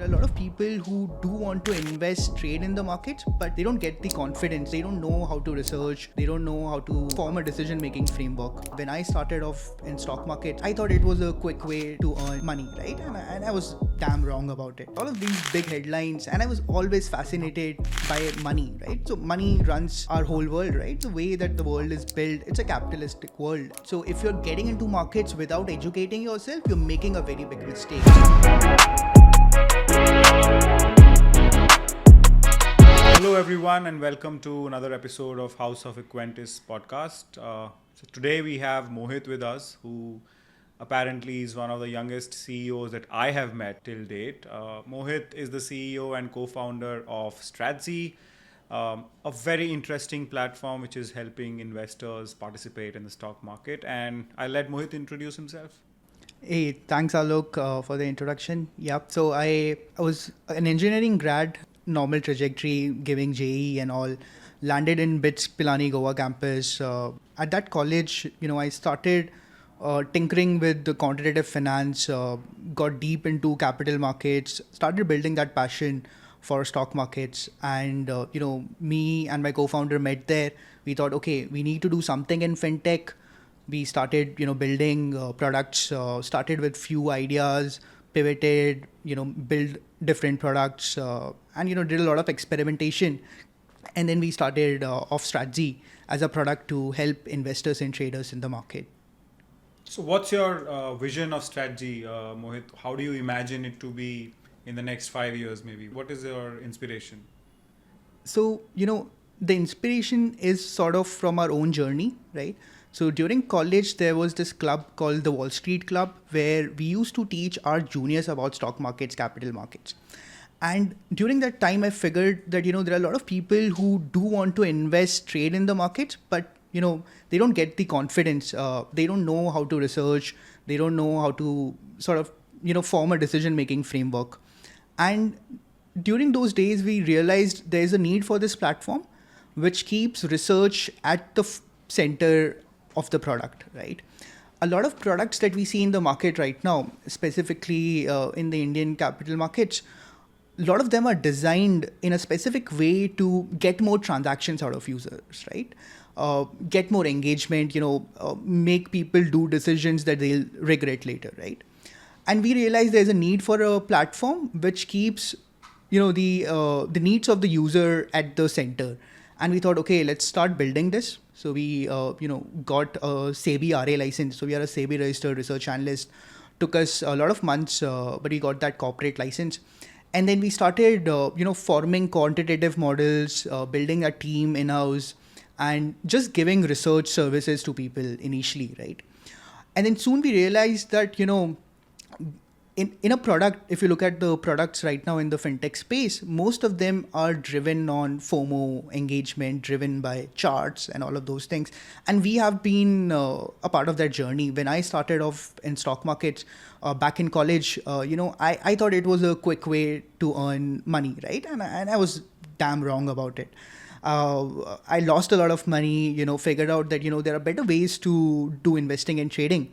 There are a lot of people who do want to invest, trade in the markets, but they don't get the confidence. They don't know how to research. They don't know how to form a decision-making framework. When I started off in stock market, I thought it was a quick way to earn money, right? And I was damn wrong about it. All of these big headlines, and I was always fascinated by money, right? So money runs our whole world, right? The way that the world is built, it's a capitalistic world. So if you're getting into markets without educating yourself, you're making a very big mistake. Hello everyone and welcome to another episode of House of Equentis podcast. So today we have Mohit with us, who apparently is one of the youngest CEOs that I have met till date. Mohit is the CEO and co-founder of Stratzy, a very interesting platform which is helping investors participate in the stock market. And I'll let Mohit introduce himself. Hey, thanks Alok for the introduction. Yep. So I was an engineering grad, normal trajectory, giving JE and all. Landed in BITS Pilani Goa campus. At that college, I started tinkering with the quantitative finance, got deep into capital markets, started building that passion for stock markets. And, me and my co-founder met there. We thought, okay, we need to do something in fintech. We started, building products, started with few ideas, pivoted, build different products, and, did a lot of experimentation. And then we started off Stratzy as a product to help investors and traders in the market. So what's your vision of Stratzy, Mohit? How do you imagine it to be in the next 5 years maybe? What is your inspiration? So, the inspiration is sort of from our own journey, right? So during college, there was this club called the Wall Street Club where we used to teach our juniors about stock markets, capital markets. And during that time, I figured that, there are a lot of people who do want to invest, trade in the markets, but, they don't get the confidence. They don't know how to research. They don't know how to sort of, form a decision-making framework. And during those days, we realized there's a need for this platform, which keeps research at the center of the product, right? A lot of products that we see in the market right now, specifically in the Indian capital markets, a lot of them are designed in a specific way to get more transactions out of users, right? Get more engagement, make people do decisions that they'll regret later, right? And we realize there's a need for a platform which keeps, the needs of the user at the center. And we thought, okay, let's start building this. So we, got a SEBI RA license. So we are a SEBI registered research analyst. Took us a lot of months, but we got that corporate license. And then we started, forming quantitative models, building a team in-house, and just giving research services to people initially, right? And then soon we realized that, in a product, if you look at the products right now in the fintech space, most of them are driven on FOMO engagement, driven by charts and all of those things. And we have been a part of that journey. When I started off in stock markets back in college, I thought it was a quick way to earn money, right? And I was damn wrong about it. I lost a lot of money, figured out that, there are better ways to do investing and trading.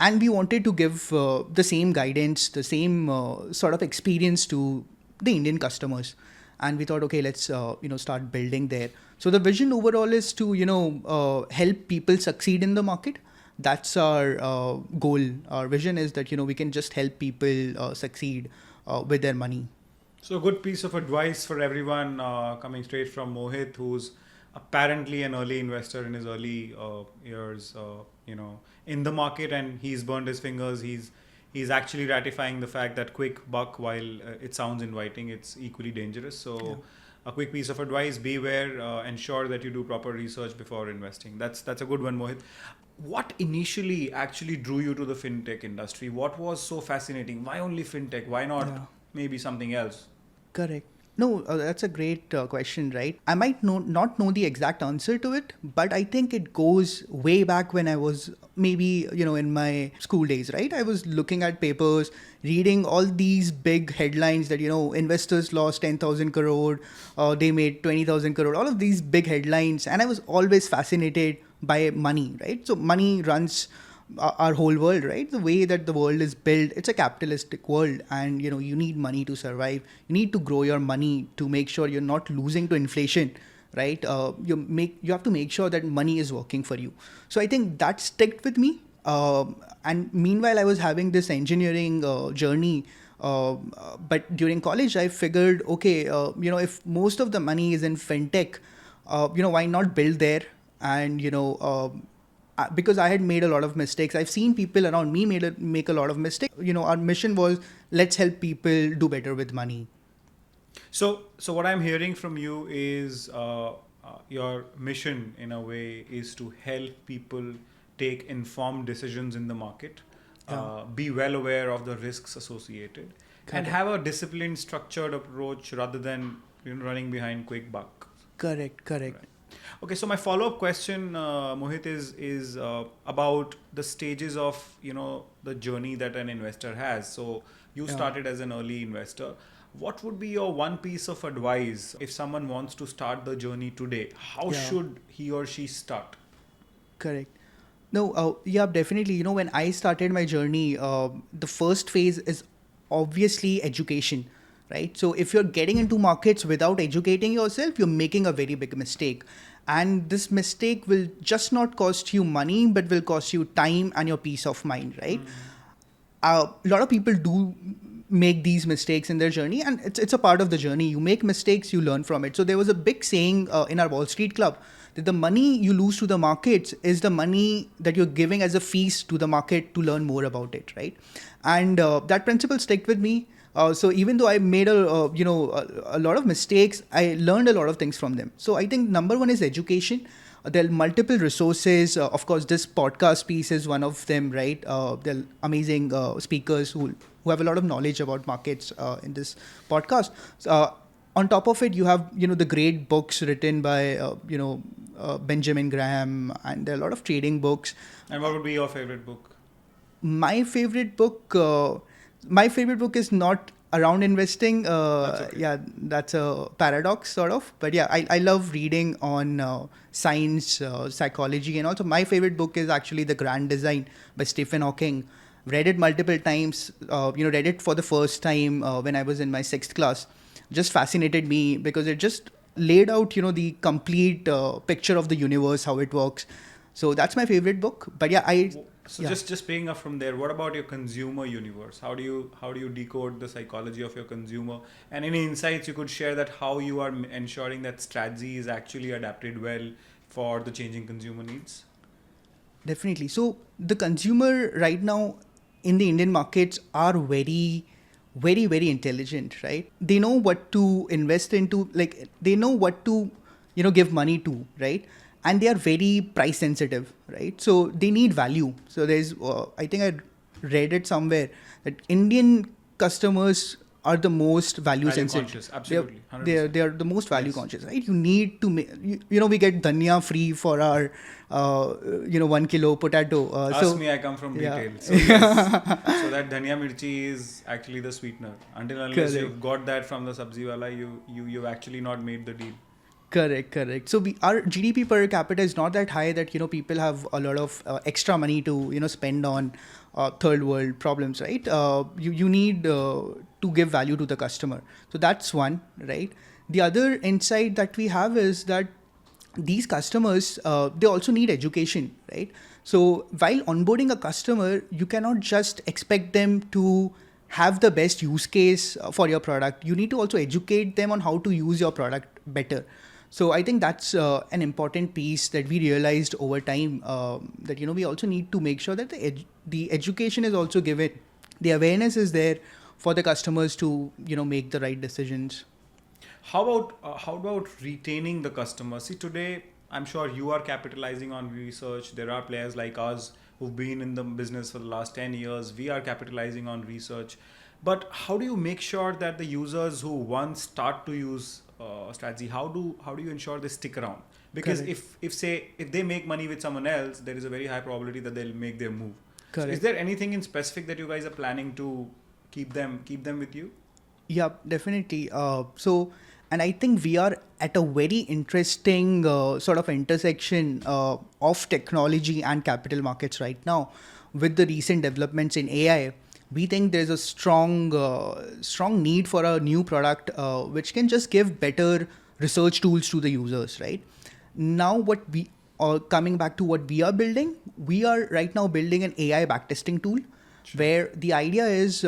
And we wanted to give the same guidance, the same sort of experience to the Indian customers. And we thought, okay, let's, start building there. So the vision overall is to, help people succeed in the market. That's our goal. Our vision is that, we can just help people succeed with their money. So a good piece of advice for everyone coming straight from Mohit, who's apparently an early investor in his early years, in the market, and he's burned his fingers. He's actually ratifying the fact that quick buck, while it sounds inviting, it's equally dangerous. So yeah. A quick piece of advice: beware, ensure that you do proper research before investing. That's a good one, Mohit. What initially actually drew you to the fintech industry? What was so fascinating? Why only fintech? Why not maybe something else? Correct. No, that's a great question, right? I might not know the exact answer to it, but I think it goes way back when I was maybe, in my school days, right? I was looking at papers, reading all these big headlines that, investors lost 10,000 crore, they made 20,000 crore, all of these big headlines. And I was always fascinated by money, right? So money runs our whole world, right? The way that the world is built, it's a capitalistic world, and you need money to survive. You need to grow your money to make sure you're not losing to inflation, right? You have to make sure that money is working for you. So I think that stuck with me. And meanwhile, I was having this engineering journey. But during college, I figured, okay, if most of the money is in fintech, why not build there? And because I had made a lot of mistakes. I've seen people around me make a lot of mistakes. Our mission was, let's help people do better with money. So what I'm hearing from you is your mission, in a way, is to help people take informed decisions in the market, be well aware of the risks associated, and Correct. have a disciplined, structured approach rather than running behind quick buck. Correct. Right. Okay, so my follow-up question, Mohit, is about the stages of the journey that an investor has. So you Yeah. started as an early investor. What would be your one piece of advice if someone wants to start the journey today? How Yeah. should he or she start? Correct. No, yeah, definitely. When I started my journey, the first phase is obviously education, right? So if you're getting into markets without educating yourself, you're making a very big mistake. And this mistake will just not cost you money, but will cost you time and your peace of mind, right? A lot of people do make these mistakes in their journey, and it's a part of the journey. You make mistakes, you learn from it. So there was a big saying in our Wall Street club that the money you lose to the markets is the money that you're giving as a fees to the market to learn more about it, right? And that principle stuck with me. So even though I made a lot of mistakes, I learned a lot of things from them. So I think number one is education. There are multiple resources. Of course, this podcast piece is one of them, right? There are amazing speakers who have a lot of knowledge about markets in this podcast. So, on top of it, you have the great books written by Benjamin Graham, and there are a lot of trading books. And what would be your favorite book? My favorite book, is not around investing. That's okay. Yeah, that's a paradox sort of. But yeah, I love reading on science, psychology, and also my favorite book is actually The Grand Design by Stephen Hawking. Read it multiple times. Read it for the first time when I was in my sixth class. Just fascinated me because it just laid out the complete picture of the universe, how it works. So that's my favorite book. But yeah, So yeah. just paying up from there, what about your consumer universe? How do you decode the psychology of your consumer? And any insights you could share that how you are ensuring that Stratzy is actually adapted well for the changing consumer needs? Definitely. So the consumer right now in the Indian markets are very, very, very intelligent, right? They know what to invest into, like they know what to, give money to, right? And they are very price sensitive, right? So they need value. So there's, I think I read it somewhere that Indian customers are the most value sensitive. Conscious, absolutely, They are the most value Yes. conscious, right? You need to make, we get dhania free for our 1 kilo potato. Ask me, I come from yeah. retail. So yes, so that dhania mirchi is actually the sweetener. Until unless Correct. you've got that from the sabzi wala, you've actually not made the deal. Correct. So our GDP per capita is not that high that people have a lot of extra money to spend on third world problems, right? You need to give value to the customer. So that's one, right? The other insight that we have is that these customers they also need education, right? So while onboarding a customer, you cannot just expect them to have the best use case for your product. You need to also educate them on how to use your product better. So I think that's an important piece that we realized over time, that we also need to make sure that the education is also given, the awareness is there for the customers to make the right decisions. How about retaining the customer? See, today I'm sure you are capitalizing on research. There are players like us who've been in the business for the last 10 years. We are capitalizing on research. But how do you make sure that the users who once start to use Stratzy, how do you ensure they stick around? Because Correct. if they make money with someone else, there is a very high probability that they'll make their move. So is Correct. there anything in specific that you guys are planning to keep them with you? Yeah, definitely. So And I think we are at a very interesting sort of intersection of technology and capital markets right now. With the recent developments in AI, we think there's a strong need for a new product which can just give better research tools to the users, right? Now, coming back to what we are building, we are right now building an AI backtesting tool, where the idea is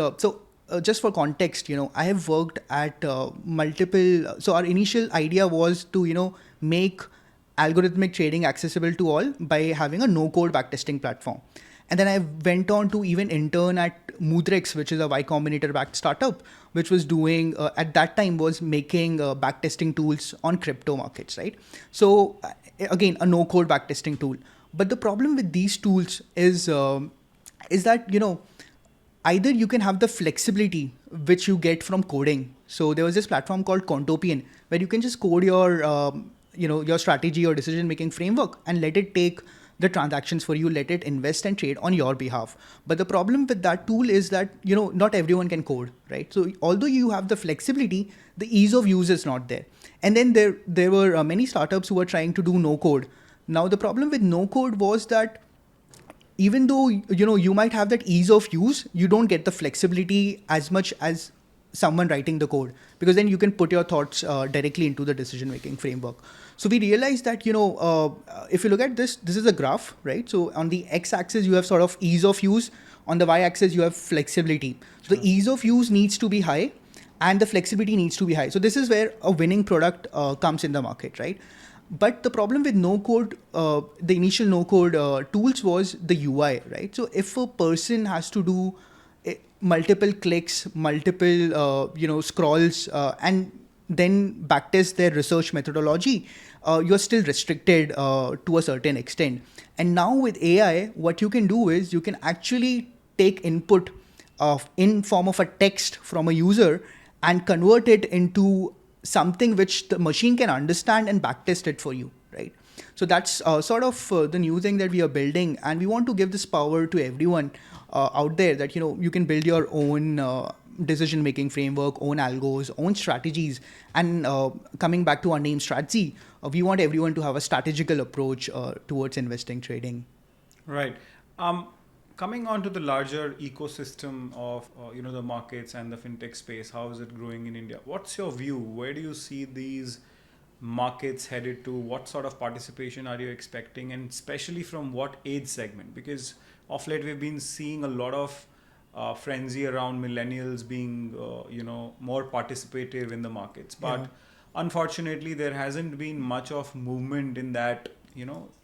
just for context, I have worked at multiple. So our initial idea was to make algorithmic trading accessible to all by having a no-code backtesting platform. And then I went on to even intern at Mudrex, which is a Y Combinator backed startup, which was doing at that time was making backtesting tools on crypto markets, right? So again, a no-code backtesting tool. But the problem with these tools is that either you can have the flexibility which you get from coding. So there was this platform called Contopian where you can just code your strategy or decision making framework and let it take the transactions for you, let it invest and trade on your behalf. But the problem with that tool is that not everyone can code, right? So although you have the flexibility, the ease of use is not there. And then there were many startups who were trying to do no code. Now the problem with no code was that even though you might have that ease of use, you don't get the flexibility as much as someone writing the code, because then you can put your thoughts directly into the decision making framework. So we realized that if you look at this is a graph, right? So on the x-axis you have sort of ease of use, on the y-axis you have flexibility. So the ease of use needs to be high and the flexibility needs to be high. So this is where a winning product comes in the market, right? But the problem with no code, the initial no code tools was the UI, right? So if a person has to do multiple clicks, multiple scrolls, and then backtest their research methodology, you're still restricted to a certain extent. And now with AI, what you can do is you can actually take input in form of a text from a user and convert it into something which the machine can understand and backtest it for you, right? So that's sort of the new thing that we are building, and we want to give this power to everyone out there, that you can build your own decision making framework, own algos, own strategies. And coming back to our name Stratzy, we want everyone to have a strategical approach towards investing trading. Right. Coming on to the larger ecosystem of the markets and the fintech space, how is it growing in India? What's your view? Where do you see these markets headed to? What sort of participation are you expecting, and especially from what age segment? Because of late we've been seeing a lot of frenzy around millennials being more participative in the markets, but unfortunately there hasn't been much of movement in that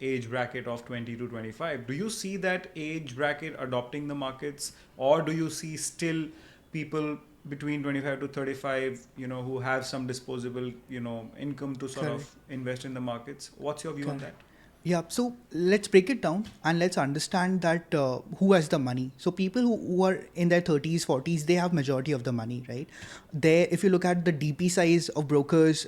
age bracket of 20 to 25. Do you see that age bracket adopting the markets, or do you see still people between 25 to 35 who have some disposable income to sort of invest in the markets? What's your view on that? Yeah, so let's break it down and let's understand that who has the money. So people who are in their 30s, 40s, they have majority of the money, right? If you look at the DP size of brokers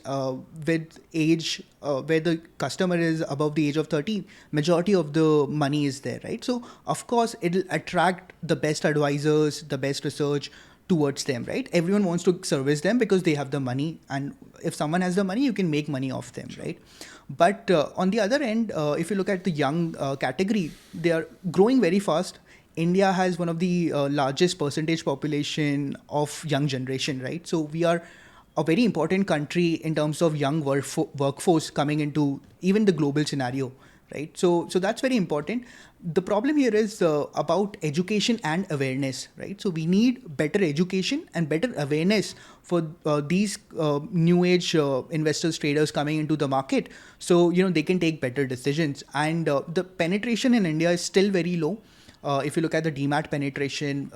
with age, where the customer is above the age of 30, majority of the money is there, right? So of course, it'll attract the best advisors, the best research towards them, right? Everyone wants to service them because they have the money, and if someone has the money, you can make money off them, right? But on the other end, if you look at the young category, they are growing very fast. India has one of the largest percentage population of young generation, right? So we are a very important country in terms of young workforce coming into even the global scenario, right? So that's very important. The problem here is about education and awareness, right? So we need better education and better awareness for these new age investors, traders coming into the market, so they can take better decisions. And the penetration in India is still very low. If you look at the demat penetration,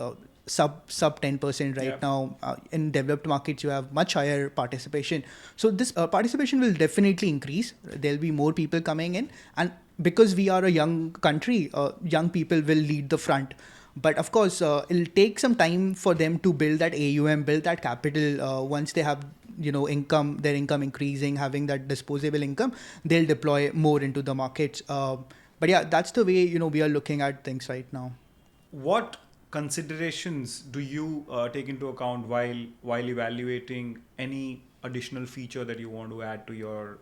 sub 10% right now. In developed markets, you have much higher participation. So this participation will definitely increase. There'll be more people coming in, and because we are a young country, young people will lead the front. But of course, it'll take some time for them to build that AUM, build that capital. Once they have their income increasing, having that disposable income, they'll deploy more into the markets. But yeah, that's the way we are looking at things right now. What considerations do you take into account while evaluating any additional feature that you want to add to your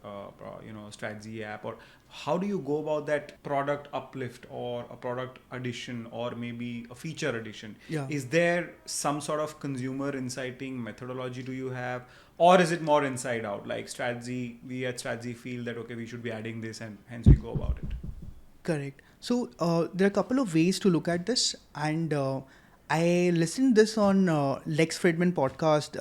Stratzy app, or how do you go about that product uplift or a product addition or maybe a feature addition? Yeah. Is there some sort of consumer inciting methodology do you have, or is it more inside out, like Stratzy, we at Stratzy feel that okay, we should be adding this and hence we go about it? Correct. So there are a couple of ways to look at this, and I listened this on Lex Fridman podcast.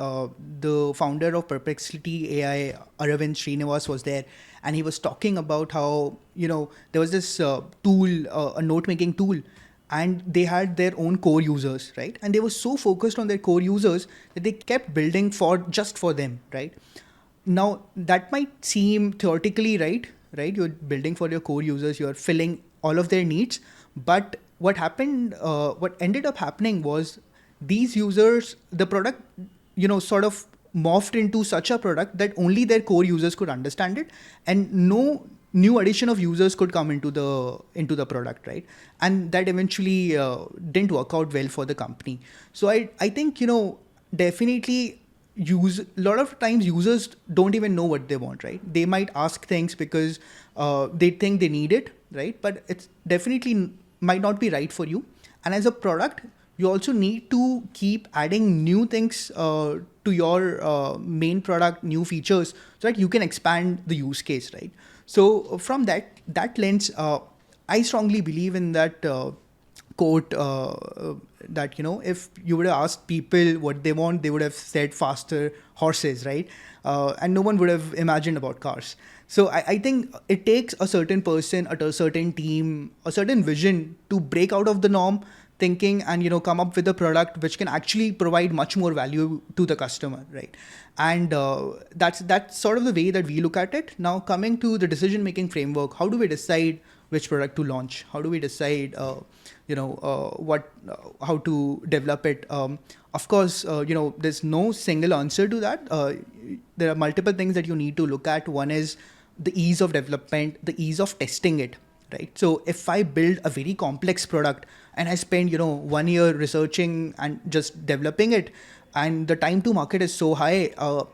The founder of Perplexity AI, Aravind Srinivas, was there, and he was talking about how there was this tool, a note-making tool, and they had their own core users, right? And they were so focused on their core users that they kept building for just for them, right? Now that might seem theoretically right? You're building for your core users, you're filling all of their needs, but what ended up happening was these users, the product, sort of morphed into such a product that only their core users could understand it, and no new addition of users could come into the product, right? And that eventually didn't work out well for the company. So I think definitely use a lot of times users don't even know what they want, right? They might ask things because they think they need it, right? But it's definitely might not be right for you. And as a product, you also need to keep adding new things to your main product, new features, so that you can expand the use case, right? So from that lens, I strongly believe in that quote that if you would have asked people what they want, they would have said faster horses, right? And no one would have imagined about cars. So I think it takes a certain person, a certain team, a certain vision to break out of the norm thinking and come up with a product which can actually provide much more value to the customer, right? And that's sort of the way that we look at it. Now coming to the decision making framework, how do we decide which product to launch? How do we decide how to develop it? Of course, there's no single answer to that. There are multiple things that you need to look at. One is the ease of development, the ease of testing it, right? So if I build a very complex product and I spend 1 year researching and just developing it, and the time to market is so high,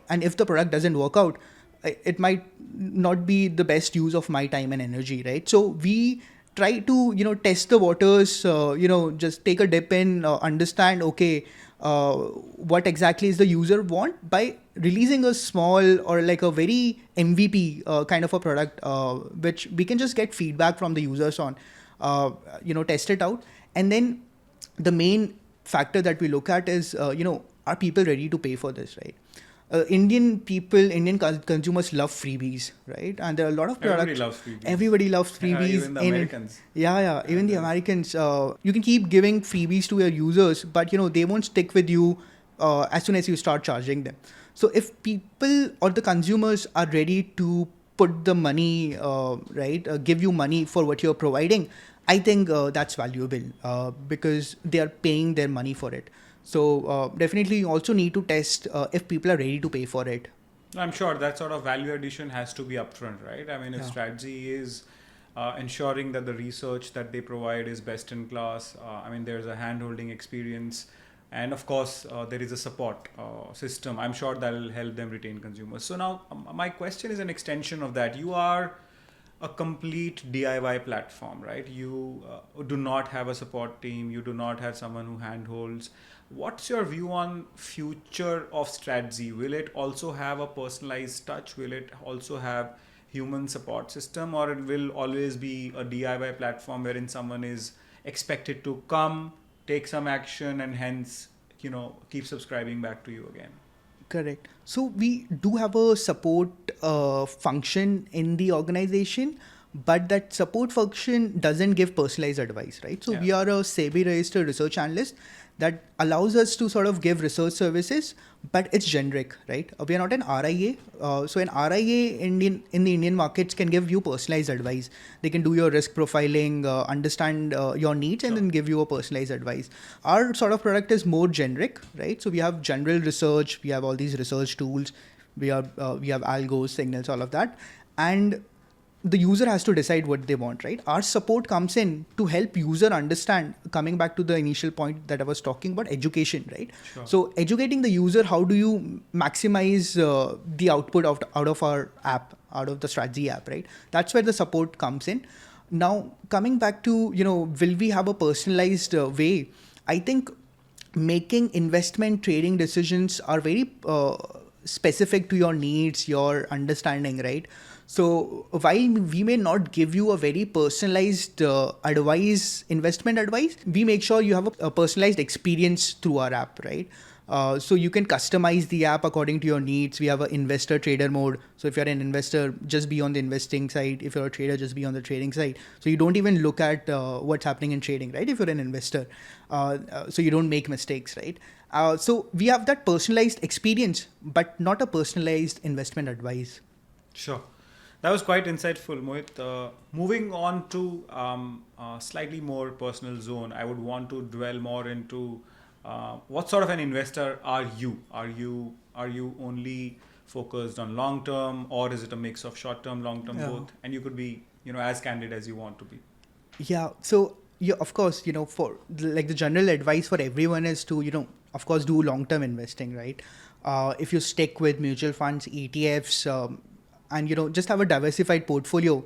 and if the product doesn't work out, it might not be the best use of my time and energy, right? So we try to test the waters, just take a dip in, understand, okay, what exactly is the user want, by releasing a small or like a very MVP kind of a product, which we can just get feedback from the users on, test it out. And then the main factor that we look at is, are people ready to pay for this, right? Indian consumers love freebies, right? And there are a lot of products. Everybody loves freebies. Everybody loves freebies. Even the Americans. Yeah. Even the Americans. You can keep giving freebies to your users, but they won't stick with you as soon as you start charging them. So if people or the consumers are ready to put the money, give you money for what you're providing, I think that's valuable because they are paying their money for it. So definitely you also need to test if people are ready to pay for it. I'm sure that sort of value addition has to be upfront, right? I mean, if Stratzy is ensuring that the research that they provide is best in class, there's a hand-holding experience, and of course there is a support system. I'm sure that will help them retain consumers. So now my question is an extension of that. You are a complete DIY platform, right? You do not have a support team. You do not have someone who handholds. What's your view on future of Stratzy? Will it also have a personalized touch? Will it also have human support system, or it will always be a DIY platform wherein someone is expected to come, take some action, and hence, keep subscribing back to you again? Correct. So we do have a support function in the organization, but that support function doesn't give personalized advice, right? So we are a SEBI registered research analyst that allows us to sort of give research services, but it's generic, right? We are not an RIA. So an RIA in the Indian markets can give you personalized advice. They can do your risk profiling, understand your needs, and then give you a personalized advice. Our sort of product is more generic, right? So we have general research, we have all these research tools, we have algos, signals, all of that. And the user has to decide what they want, right? Our support comes in to help user understand, coming back to the initial point that I was talking about, education, right? Sure. So educating the user, how do you maximize the output out of our app, out of the Stratzy app, right? That's where the support comes in. Now, coming back to, will we have a personalized way? I think making investment trading decisions are very specific to your needs, your understanding, right? So while we may not give you a very personalized investment advice, we make sure you have a personalized experience through our app, right? So you can customize the app according to your needs. We have an investor trader mode. So if you're an investor, just be on the investing side. If you're a trader, just be on the trading side. So you don't even look at what's happening in trading, right? If you're an investor, so you don't make mistakes, right? So we have that personalized experience, but not a personalized investment advice. Sure. That was quite insightful, Mohit. Moving on to a slightly more personal zone, I would want to dwell more into what sort of an investor are you? Are you only focused on long term, or is it a mix of short term, long term, both? And you could be, as candid as you want to be. Yeah. So yeah, of course, for like the general advice for everyone is to, of course, do long-term investing, right? If you stick with mutual funds, ETFs, and just have a diversified portfolio.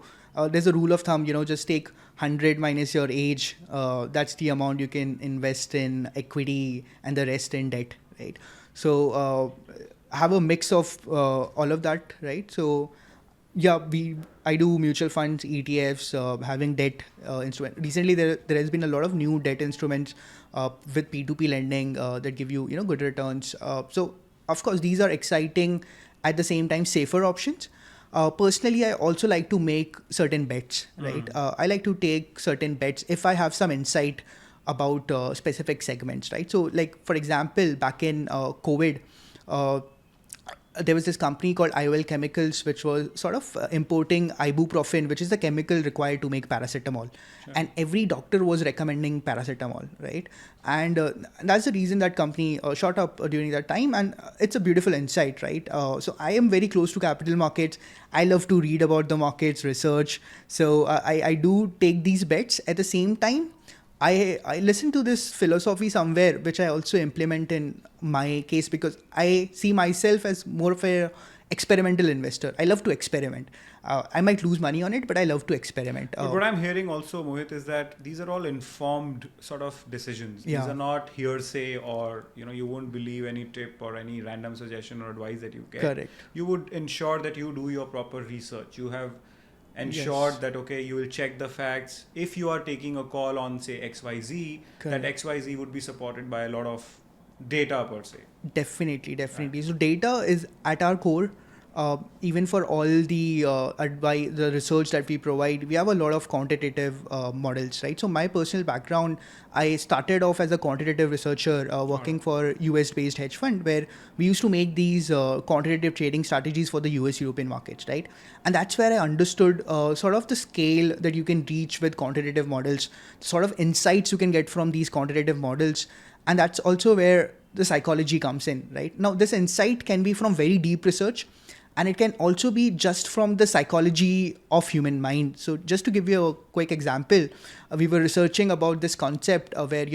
There's a rule of thumb, just take 100 minus your age. That's the amount you can invest in equity and the rest in debt, right? So have a mix of all of that, right? So yeah, I do mutual funds, ETFs, having debt instrument. Recently, there has been a lot of new debt instruments with P2P lending that give you good returns. So of course, these are exciting, at the same time safer options. Personally, I also like to make certain bets, right? I like to take certain bets if I have some insight about specific segments, right? So like, for example, back in COVID, there was this company called IOL Chemicals, which was sort of importing ibuprofen, which is the chemical required to make paracetamol. Sure. And every doctor was recommending paracetamol, right? And that's the reason that company shot up during that time. And it's a beautiful insight, right? So I am very close to capital markets. I love to read about the markets, research. So I do take these bets. At the same time, I listen to this philosophy somewhere, which I also implement in my case, because I see myself as more of a experimental investor. I love to experiment. I might lose money on it, but I love to experiment. But what I'm hearing also, Mohit, is that these are all informed sort of decisions. Yeah. These are not hearsay, or you won't believe any tip or any random suggestion or advice that you get. Correct. You would ensure that you do your proper research. You have ensured that, okay, you will check the facts. If you are taking a call on, say, XYZ, Correct. that XYZ would be supported by a lot of data per se. Definitely. Right. So data is at our core. Even for all the advice, the research that we provide, we have a lot of quantitative models, right? So my personal background, I started off as a quantitative researcher working for US-based hedge fund, where we used to make these quantitative trading strategies for the US European markets, right? And that's where I understood sort of the scale that you can reach with quantitative models, sort of insights you can get from these quantitative models. And that's also where the psychology comes in, right? Now, this insight can be from very deep research, and it can also be just from the psychology of human mind. So just to give you a quick example, we were researching about this concept where,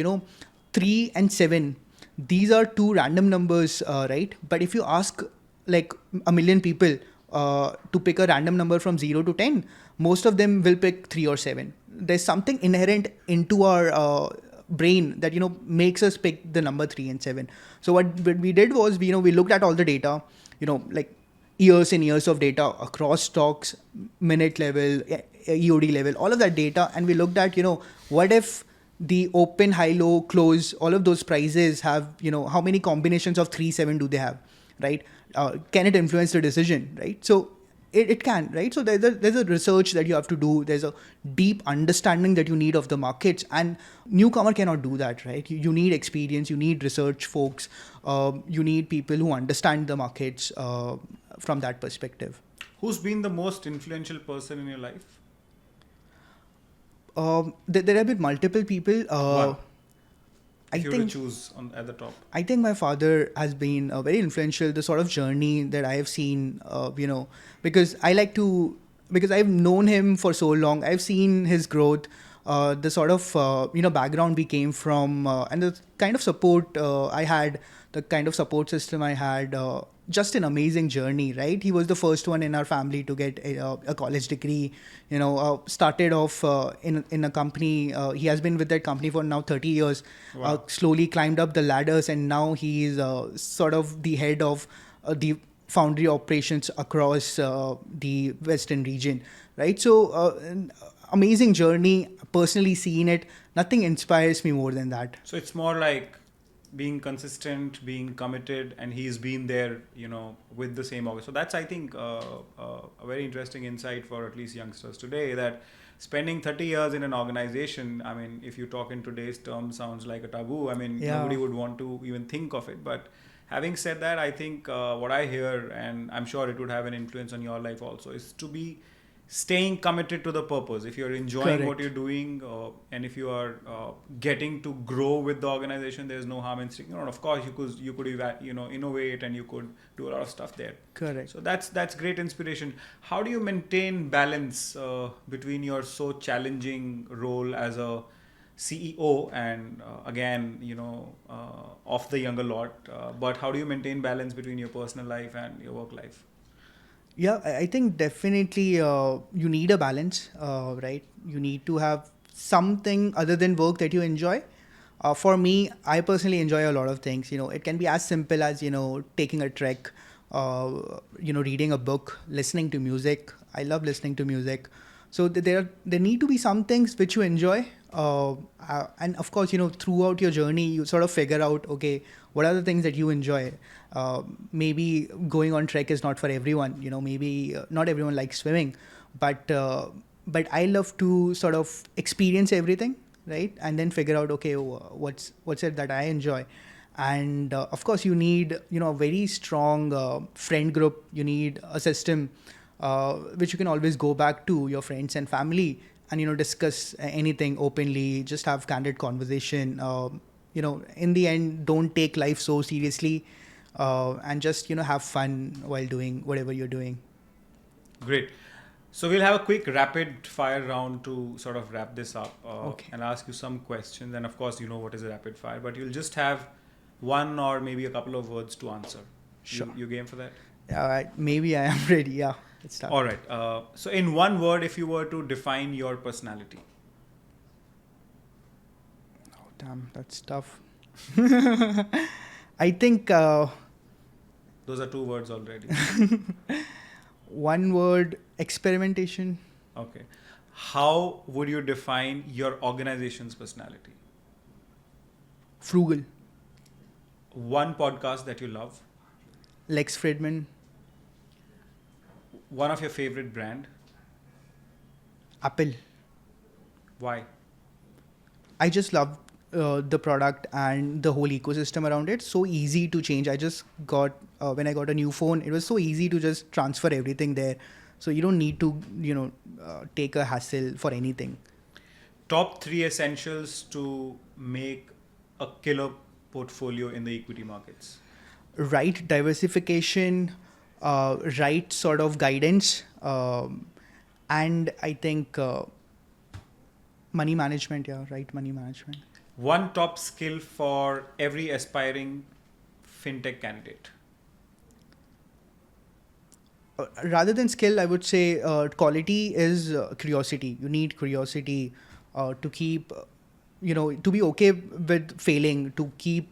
3 and 7, these are two random numbers, right? But if you ask like a million people to pick a random number from 0 to 10, most of them will pick 3 or 7. There's something inherent into our brain that, makes us pick the number 3 and 7. So what we did was, we looked at all the data, like years and years of data across stocks, minute level, EOD level, all of that data. And we looked at, what if the open, high, low, close, all of those prices have, how many combinations of 3, 7 do they have, right? Can it influence the decision, right? So it can, right? So there's a research that you have to do. There's a deep understanding that you need of the markets, and newcomer cannot do that, right? You need experience, you need research folks, you need people who understand the markets from that perspective. Who's been the most influential person in your life? There have been multiple people. One. If you were to think choose at the top. I think my father has been very influential. The sort of journey that I have seen, because I like to because I've known him for so long. I've seen his growth, the sort of background we came from, and the kind of support I had, the kind of support system I had. Just an amazing journey, right? He was the first one in our family to get a college degree. Started off in a company. He has been with that company for now 30 years. Wow. Slowly climbed up the ladders, and now he's sort of the head of the foundry operations across the western region, right? So an amazing journey. Personally seeing it, nothing inspires me more than that. So it's more like being consistent, being committed, and he's been there, with the same org. So that's, I think, a very interesting insight for at least youngsters today, that spending 30 years in an organization, I mean, if you talk in today's terms, sounds like a taboo. I mean, Yeah. nobody would want to even think of it. But having said that, I think what I hear, and I'm sure it would have an influence on your life also, is to be staying committed to the purpose. If you're enjoying what Correct. you're doing, and if you are getting to grow with the organization, there's no harm in sticking around. Of course, you could innovate, and you could do a lot of stuff there. Correct. So that's great inspiration. How do you maintain balance between your so challenging role as a CEO and again, of the younger lot, but how do you maintain balance between your personal life and your work life? Yeah, I think definitely you need a balance, right? You need to have something other than work that you enjoy. For me, I personally enjoy a lot of things. It can be as simple as taking a trek, reading a book, listening to music. I love listening to music. So there need to be some things which you enjoy, and of course, throughout your journey, you sort of figure out, okay, what are the things that you enjoy. Maybe going on trek is not for everyone. Maybe not everyone likes swimming, but I love to sort of experience everything, right? And then figure out, okay, what's it that I enjoy. And of course, you need a very strong friend group. You need a system which you can always go back to, your friends and family, and discuss anything openly. Just have candid conversation. In the end, don't take life so seriously, and just have fun while doing whatever you're doing. Great. So we'll have a quick rapid fire round to sort of wrap this up, Okay. and ask you some questions. And of course, you know what is a rapid fire, but you'll just have one or maybe a couple of words to answer. Sure. You game for that? All right. Maybe I am ready. Yeah. Let's start. All right. So in one word, if you were to define your personality. Oh, damn. That's tough. I think Those are two words already. one word: experimentation. Okay. How would you define your organization's personality? Frugal. One podcast that you love. Lex Friedman. One of your favorite brand. Apple. Why? I just love the product and the whole ecosystem around it. So easy to change. I just got when I got a new phone, it was so easy to just transfer everything there. So you don't need to take a hassle for anything. Top three essentials to make a killer portfolio in the equity markets. Right diversification, right sort of guidance, and I think money management. Yeah, right, money management. One top skill for every aspiring fintech candidate. Rather than skill, I would say quality is curiosity. You need curiosity to keep, to be okay with failing, to keep,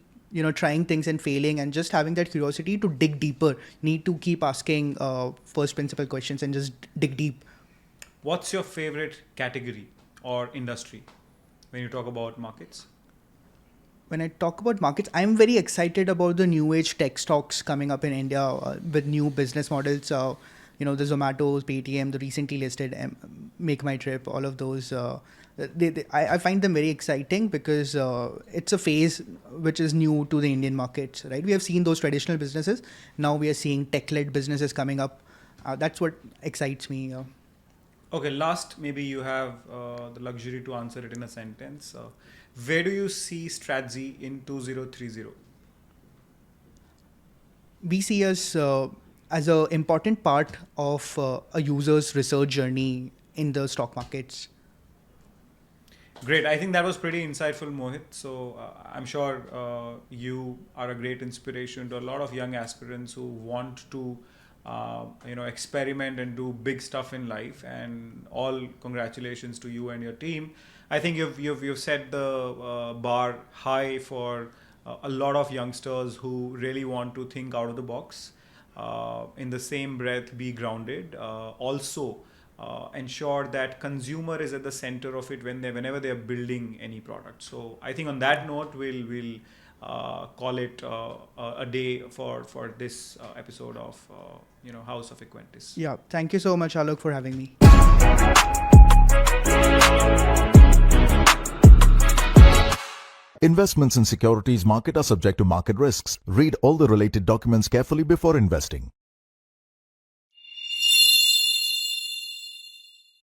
trying things and failing, and just having that curiosity to dig deeper. Need to keep asking first principle questions and just dig deep. What's your favorite category or industry when you talk about markets? When I talk about markets, I'm very excited about the new age tech stocks coming up in India with new business models. The Zomatos, Paytm, the recently listed Make My Trip, all of those. I find them very exciting because it's a phase which is new to the Indian markets, right? We have seen those traditional businesses. Now we are seeing tech-led businesses coming up. That's what excites me. Okay, last, maybe you have the luxury to answer it in a sentence. Where do you see Stratzy in 2030? We see us as a important part of a user's research journey in the stock markets. Great. I think that was pretty insightful, Mohit. So I'm sure you are a great inspiration to a lot of young aspirants who want to, experiment and do big stuff in life. And all congratulations to you and your team. I think you've set the bar high for a lot of youngsters who really want to think out of the box. In the same breath, be grounded. Also ensure that consumer is at the center of it whenever they are building any product. So I think on that note, we'll call it a day for this episode of House of Equentis. Yeah, thank you so much, Alok, for having me. Investments in securities market are subject to market risks. Read all the related documents carefully before investing.